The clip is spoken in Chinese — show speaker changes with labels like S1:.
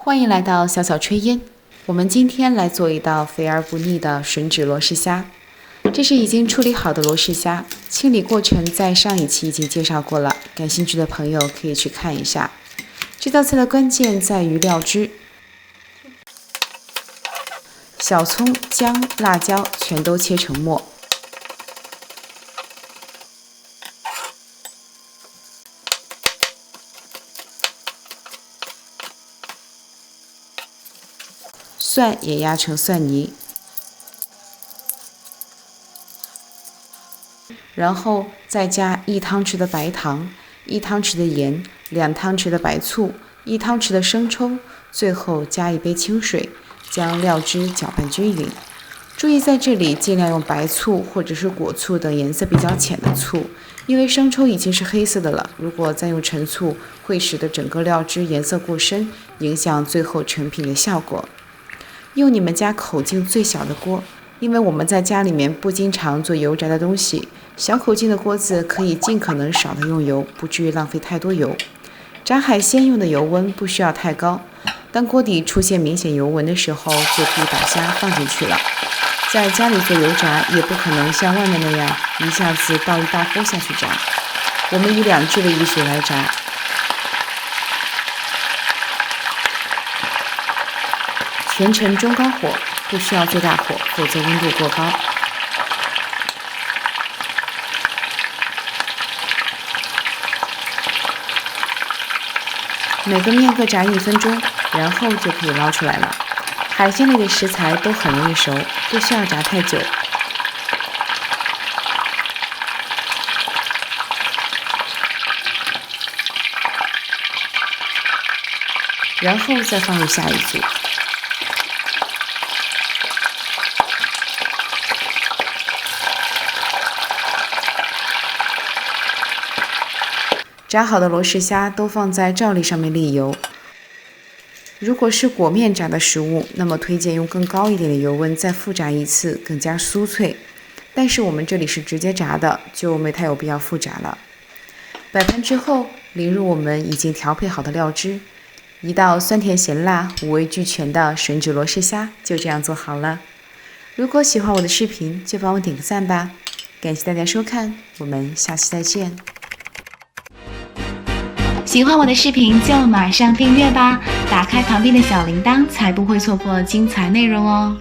S1: 欢迎来到小小炊烟。我们今天来做一道肥而不腻的吮指罗氏虾。这是已经处理好的罗氏虾，清理过程在上一期已经介绍过了，感兴趣的朋友可以去看一下。这道菜的关键在于料汁，小葱、姜、辣椒全都切成末。蒜也压成蒜泥，然后再加1汤匙的白糖、1汤匙的盐、2汤匙的白醋、1汤匙的生抽，最后加1杯清水，将料汁搅拌均匀。注意在这里尽量用白醋或者是果醋等颜色比较浅的醋，因为生抽已经是黑色的了，如果再用陈醋，会使得整个料汁颜色过深，影响最后成品的效果。用你们家口径最小的锅，因为我们在家里面不经常做油炸的东西，小口径的锅子可以尽可能少的用油，不至于浪费太多油。炸海鲜用的油温不需要太高，当锅底出现明显油纹的时候，就可以把虾放进去了。在家里做油炸也不可能像外面那样一下子倒一大锅下去炸，我们以2只为一组来炸。全程中高火，不需要最大火，否则温度过高。每个面各炸1分钟，然后就可以捞出来了。海鲜类的食材都很容易熟，不需要炸太久。然后再放入下一组。炸好的罗氏虾都放在罩笠上面沥油。如果是裹面炸的食物，那么推荐用更高一点的油温再复炸一次，更加酥脆。但是我们这里是直接炸的，就没太有必要复炸了。摆盘之后，淋入我们已经调配好的料汁，一道酸甜咸辣5味俱全的吮指罗氏虾就这样做好了。如果喜欢我的视频，就帮我点个赞吧。感谢大家收看，我们下期再见。
S2: 喜欢我的视频就马上订阅吧，打开旁边的小铃铛，才不会错过精彩内容哦。